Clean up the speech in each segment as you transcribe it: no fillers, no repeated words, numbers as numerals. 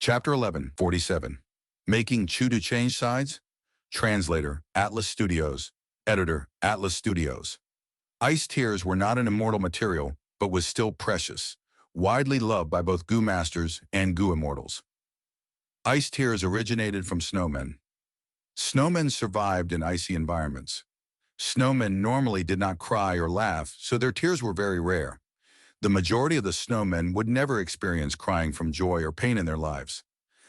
Chapter 11, 47. Making Chu to Change Sides? Translator, Atlas Studios. Editor, Atlas Studios. Ice tears were not an immortal material, but was still precious, widely loved by both goo masters and goo immortals. Ice tears originated from snowmen. Snowmen survived in icy environments. Snowmen normally did not cry or laugh, so their tears were very rare. The majority of the snowmen would never experience crying from joy or pain in their lives.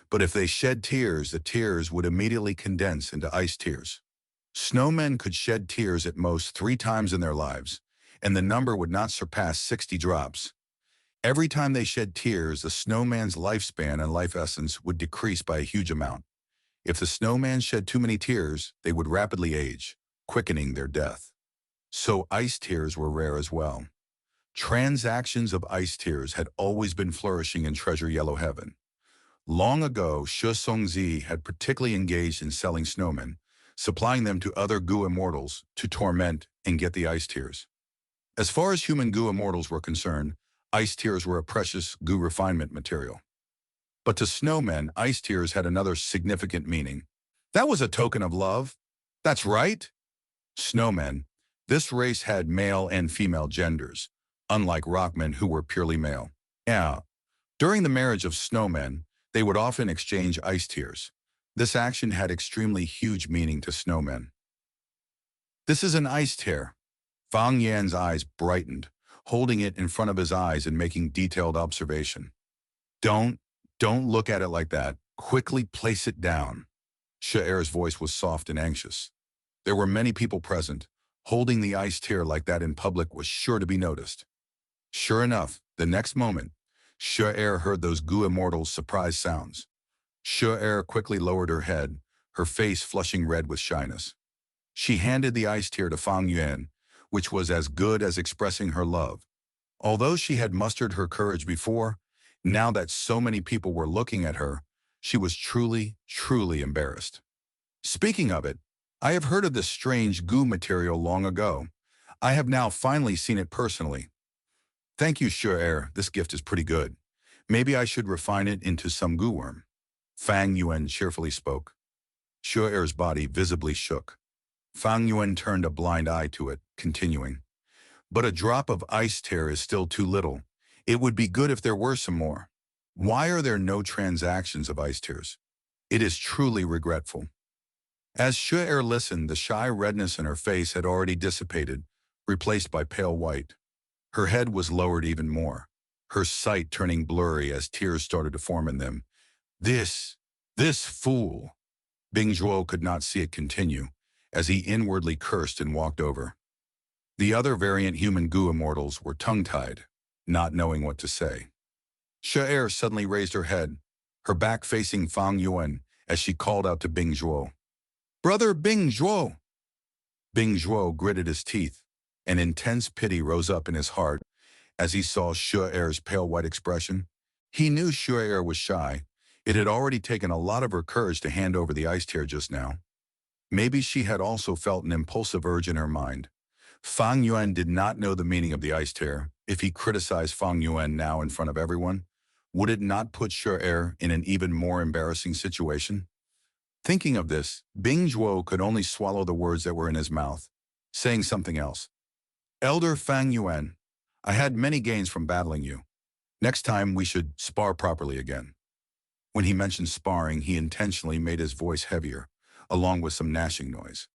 But if they shed tears, the tears would immediately condense into ice tears. Snowmen could shed tears at most 3 times in their lives, and the number would not surpass 60 drops. Every time they shed tears, the snowman's lifespan and life essence would decrease by a huge amount. If the snowman shed too many tears, they would rapidly age, quickening their death. So ice tears were rare as well. Transactions of ice tears had always been flourishing in Treasure Yellow Heaven. Long ago, Shi Songzi had particularly engaged in selling snowmen, supplying them to other goo immortals to torment and get the ice tears. As far as human goo immortals were concerned, ice tears were a precious goo refinement material. But to snowmen, ice tears had another significant meaning. That was a token of love. That's right. Snowmen. This race had male and female genders, unlike rockmen who were purely male. Yeah. During the marriage of snowmen, they would often exchange ice tears. This action had extremely huge meaning to snowmen. This is an ice tear. Fang Yan's eyes brightened, holding it in front of his eyes and making detailed observation. Don't look at it like that. Quickly place it down. Sha'er's voice was soft and anxious. There were many people present. Holding the ice tear like that in public was sure to be noticed. Sure enough, the next moment, Sha'er heard those goo immortals' surprise sounds. Sha'er quickly lowered her head, her face flushing red with shyness. She handed the ice tear to Fang Yuan, which was as good as expressing her love. Although she had mustered her courage before, now that so many people were looking at her, she was truly embarrassed. Speaking of it, I have heard of this strange goo material long ago. I have now finally seen it personally. Thank you, Sha'er. This gift is pretty good. Maybe I should refine it into some goo worm. Fang Yuan cheerfully spoke. Sha'er's body visibly shook. Fang Yuan turned a blind eye to it, continuing. But a drop of ice tear is still too little. It would be good if there were some more. Why are there no transactions of ice tears? It is truly regretful. As Sha'er listened, the shy redness in her face had already dissipated, replaced by pale white. Her head was lowered even more, her sight turning blurry as tears started to form in them. This fool! Bing Zhuo could not see it continue, as he inwardly cursed and walked over. The other variant human goo immortals were tongue-tied, not knowing what to say. Sha'er suddenly raised her head, her back facing Fang Yuan, as she called out to Bing Zhuo. Brother Bing Zhuo! Bing Zhuo gritted his teeth. An intense pity rose up in his heart as he saw Sha'er's pale white expression. He knew Sha'er was shy. It had already taken a lot of her courage to hand over the ice tear just now. Maybe she had also felt an impulsive urge in her mind. Fang Yuan did not know the meaning of the ice tear. If he criticized Fang Yuan now in front of everyone, would it not put Sha'er in an even more embarrassing situation? Thinking of this, Bing Zhuo could only swallow the words that were in his mouth, saying something else. Elder Fang Yuan, I had many gains from battling you. Next time we should spar properly again. When he mentioned sparring, he intentionally made his voice heavier, along with some gnashing noise.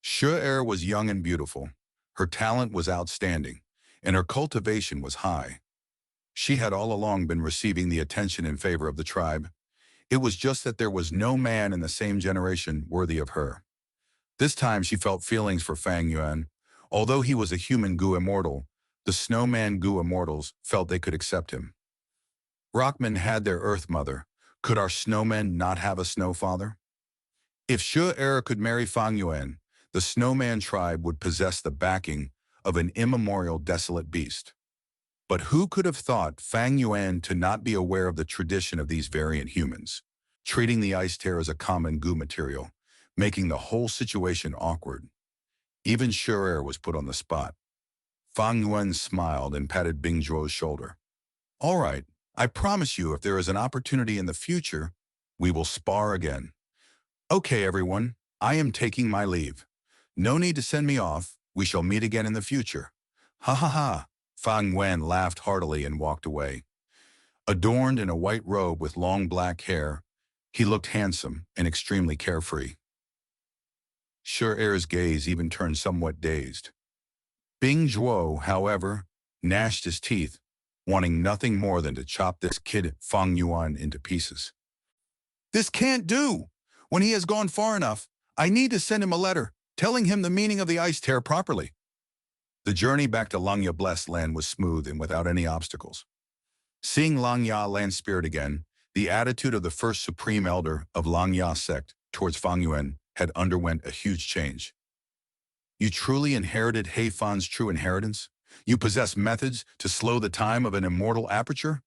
Sha'er was young and beautiful. Her talent was outstanding, and her cultivation was high. She had all along been receiving the attention and favor of the tribe. It was just that there was no man in the same generation worthy of her. This time she felt feelings for Fang Yuan. Although he was a human goo immortal, the snowman goo immortals felt they could accept him. Rockmen had their earth mother. Could our snowmen not have a snow father? If Sha'er could marry Fang Yuan, the snowman tribe would possess the backing of an immemorial desolate beast. But who could have thought Fang Yuan to not be aware of the tradition of these variant humans, treating the ice tear as a common goo material, making the whole situation awkward. Even Sha'er was put on the spot. Fang Yuan smiled and patted Bing Zhuo's shoulder. All right, I promise you if there is an opportunity in the future, we will spar again. Okay, everyone, I am taking my leave. No need to send me off. We shall meet again in the future. Ha ha ha. Fang Yuan laughed heartily and walked away. Adorned in a white robe with long black hair, he looked handsome and extremely carefree. Sure Air's gaze even turned somewhat dazed. Bing Zhuo, however, gnashed his teeth, wanting nothing more than to chop this kid Fang Yuan into pieces. This can't do! When he has gone far enough, I need to send him a letter, telling him the meaning of the ice tear properly. The journey back to Langya Blessed Land was smooth and without any obstacles. Seeing Langya Land Spirit again, the attitude of the first Supreme Elder of Langya sect towards Fang Yuan had underwent a huge change. You truly inherited Heifan's true inheritance? You possess methods to slow the time of an immortal aperture?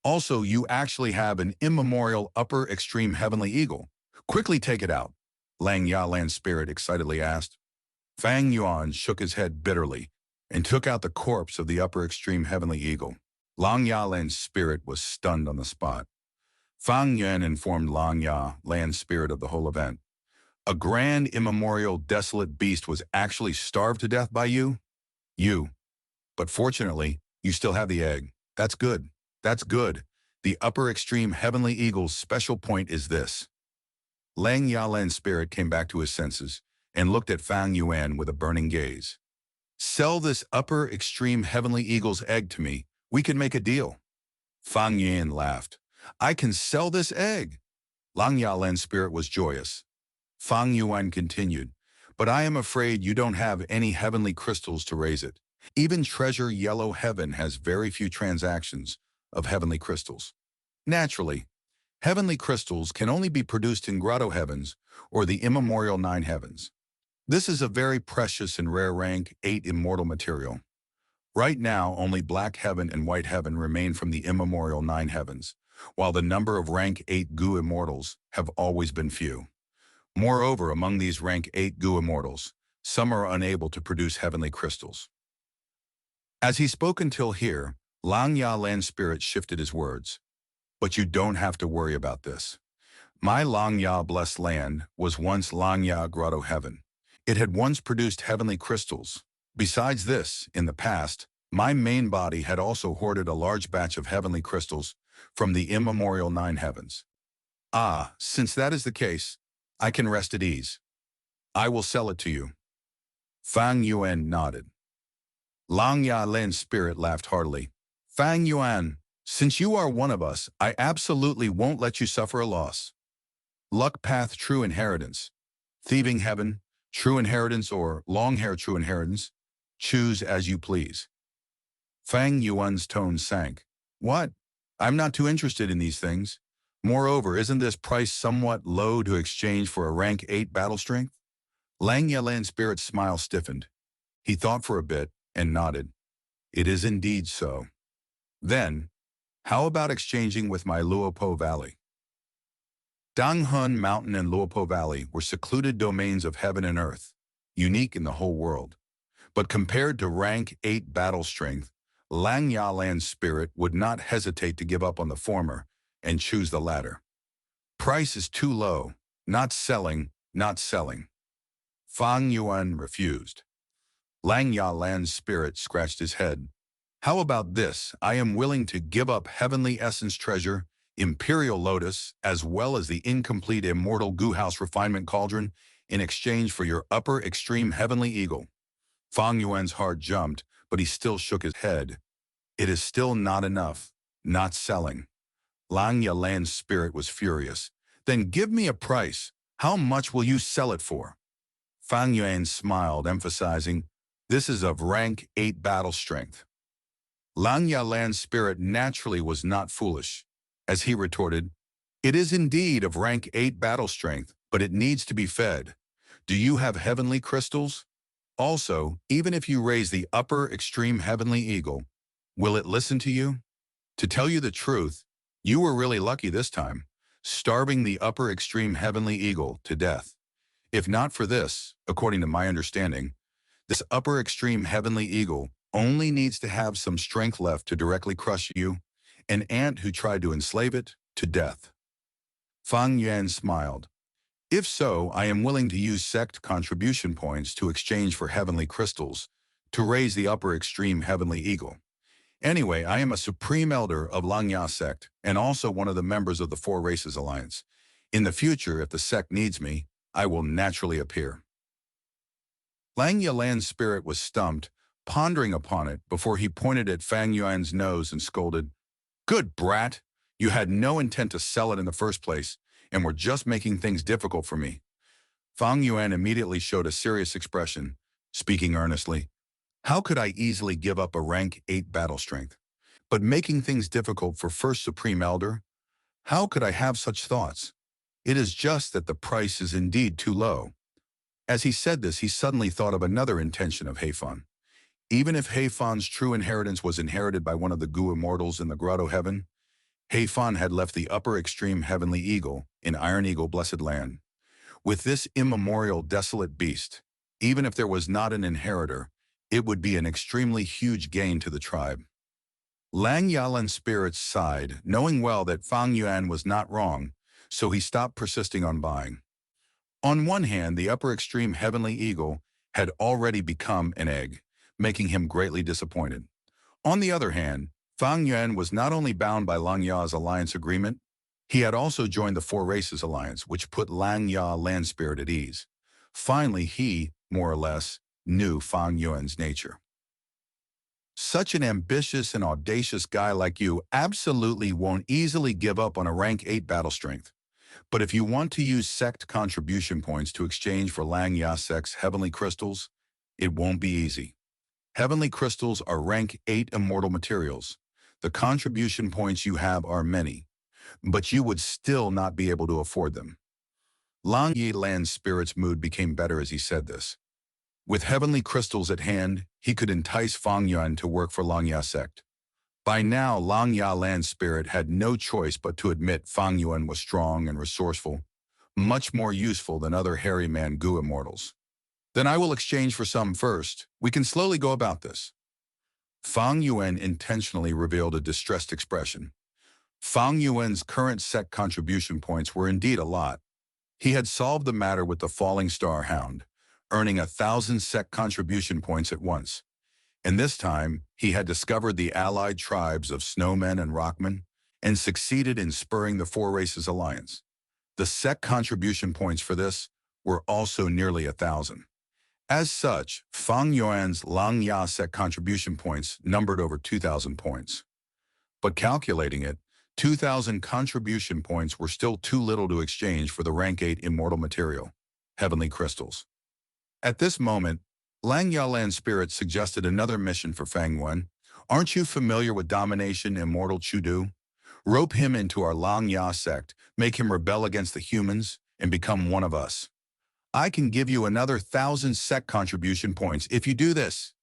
Also, you actually have an immemorial upper extreme heavenly eagle. Quickly take it out, Lang Yalan Spirit excitedly asked. Fang Yuan shook his head bitterly and took out the corpse of the upper extreme heavenly eagle. Lang Yalan's spirit was stunned on the spot. Fang Yuan informed Lang Yalan's spirit of the whole event. A grand immemorial desolate beast was actually starved to death by you? You. But fortunately, you still have the egg. That's good. That's good. The upper extreme heavenly eagle's special point is this. Lang Yalan's spirit came back to his senses and looked at Fang Yuan with a burning gaze. Sell this upper extreme heavenly eagle's egg to me. We can make a deal. Fang Yuan laughed. I can sell this egg. Lang Yalan's spirit was joyous. Fang Yuan continued, but I am afraid you don't have any heavenly crystals to raise it. Even Treasure Yellow Heaven has very few transactions of heavenly crystals. Naturally, heavenly crystals can only be produced in Grotto Heavens or the immemorial 9 heavens. This is a very precious and rare rank 8 immortal material. Right now, only Black Heaven and White Heaven remain from the immemorial 9 heavens, while the number of rank 8 Gu immortals have always been few. Moreover, among these rank 8 Gu immortals, some are unable to produce heavenly crystals. As he spoke until here, Lang Yalan's spirit shifted his words. But you don't have to worry about this. My Langya Blessed Land was once Langya Grotto Heaven. It had once produced heavenly crystals. Besides this, in the past, my main body had also hoarded a large batch of heavenly crystals from the immemorial 9 heavens. Ah, since that is the case, I can rest at ease. I will sell it to you. Fang Yuan nodded. Lang Yalan's spirit laughed heartily. Fang Yuan, since you are one of us, I absolutely won't let you suffer a loss. Luck Path True Inheritance, Thieving Heaven, True Inheritance or Long Hair True Inheritance, choose as you please. Fang Yuan's tone sank. What? I'm not too interested in these things. Moreover, isn't this price somewhat low to exchange for a rank 8 battle strength? Lang Yalan's spirit's smile stiffened. He thought for a bit and nodded. It is indeed so. Then, how about exchanging with my Luopo Valley? Danghun Mountain and Luopo Valley were secluded domains of heaven and earth, unique in the whole world. But compared to rank 8 battle strength, Lang Yalan's spirit would not hesitate to give up on the former and choose the latter. Price is too low. Not selling, not selling. Fang Yuan refused. Lang Yalan's spirit scratched his head. How about this? I am willing to give up Heavenly Essence Treasure, Imperial Lotus, as well as the incomplete Immortal Goo House Refinement Cauldron in exchange for your upper extreme Heavenly Eagle. Fang Yuan's heart jumped, but he still shook his head. It is still not enough. Not selling. Lang Yalan's spirit was furious. Then give me a price. How much will you sell it for? Fang Yuan smiled, emphasizing, this is of rank 8 battle strength. Lang Yalan's spirit naturally was not foolish. As he retorted, it is indeed of rank 8 battle strength, but it needs to be fed. Do you have heavenly crystals? Also, even if you raise the upper extreme heavenly eagle, will it listen to you? To tell you the truth, you were really lucky this time, starving the upper extreme heavenly eagle to death. If not for this, according to my understanding, this upper extreme heavenly eagle only needs to have some strength left to directly crush you, an ant who tried to enslave it to death. Fang Yuan smiled. If so, I am willing to use sect contribution points to exchange for heavenly crystals, to raise the upper extreme heavenly eagle. Anyway, I am a supreme elder of Langya sect, and also one of the members of the Four Races Alliance. In the future, if the sect needs me, I will naturally appear. Langya Land's spirit was stumped, pondering upon it before he pointed at Fang Yuan's nose and scolded, "Good brat! You had no intent to sell it in the first place, and were just making things difficult for me." Fang Yuan immediately showed a serious expression, speaking earnestly. "How could I easily give up a rank 8 battle strength? But making things difficult for First Supreme Elder? How could I have such thoughts? It is just that the price is indeed too low." As he said this, he suddenly thought of another intention of Heifan. Even if Heifan's true inheritance was inherited by one of the Gu immortals in the Grotto Heaven, Heifan had left the upper extreme heavenly eagle in Iron Eagle Blessed Land. With this immemorial desolate beast, even if there was not an inheritor, it would be an extremely huge gain to the tribe. Lang Yalan's spirits sighed, knowing well that Fang Yuan was not wrong, so he stopped persisting on buying. On one hand, the upper extreme heavenly eagle had already become an egg, making him greatly disappointed. On the other hand, Fang Yuan was not only bound by Lang Ya's alliance agreement, he had also joined the Four Races Alliance, which put Lang Ya land spirit at ease. Finally, he, more or less, knew Fang Yuan's nature. Such an ambitious and audacious guy like you absolutely won't easily give up on a rank 8 battle strength. But if you want to use sect contribution points to exchange for Lang Ya sect's heavenly crystals, it won't be easy. Heavenly crystals are rank 8 immortal materials. The contribution points you have are many, but you would still not be able to afford them. Lang Yi Land's spirit's mood became better as he said this. With heavenly crystals at hand, he could entice Fang Yuan to work for Lang Ya sect. By now, Lang Ya Land's spirit had no choice but to admit Fang Yuan was strong and resourceful, much more useful than other hairy man Gu immortals. "Then I will exchange for some first. We can slowly go about this." Fang Yuan intentionally revealed a distressed expression. Fang Yuan's current sect contribution points were indeed a lot. He had solved the matter with the Falling Star Hound, earning 1,000 sect contribution points at once. And this time, he had discovered the allied tribes of Snowmen and Rockmen and succeeded in spurring the Four Races Alliance. The sect contribution points for this were also nearly 1,000. As such, Fang Yuan's Lang Ya sect contribution points numbered over 2,000 points. But calculating it, 2,000 contribution points were still too little to exchange for the rank 8 immortal material, heavenly crystals. At this moment, Lang Yalan's spirit suggested another mission for Fang Yuan. "Aren't you familiar with domination immortal Chudu? Rope him into our Lang Ya sect, make him rebel against the humans, and become one of us. I can give you another 1,000 sect contribution points if you do this."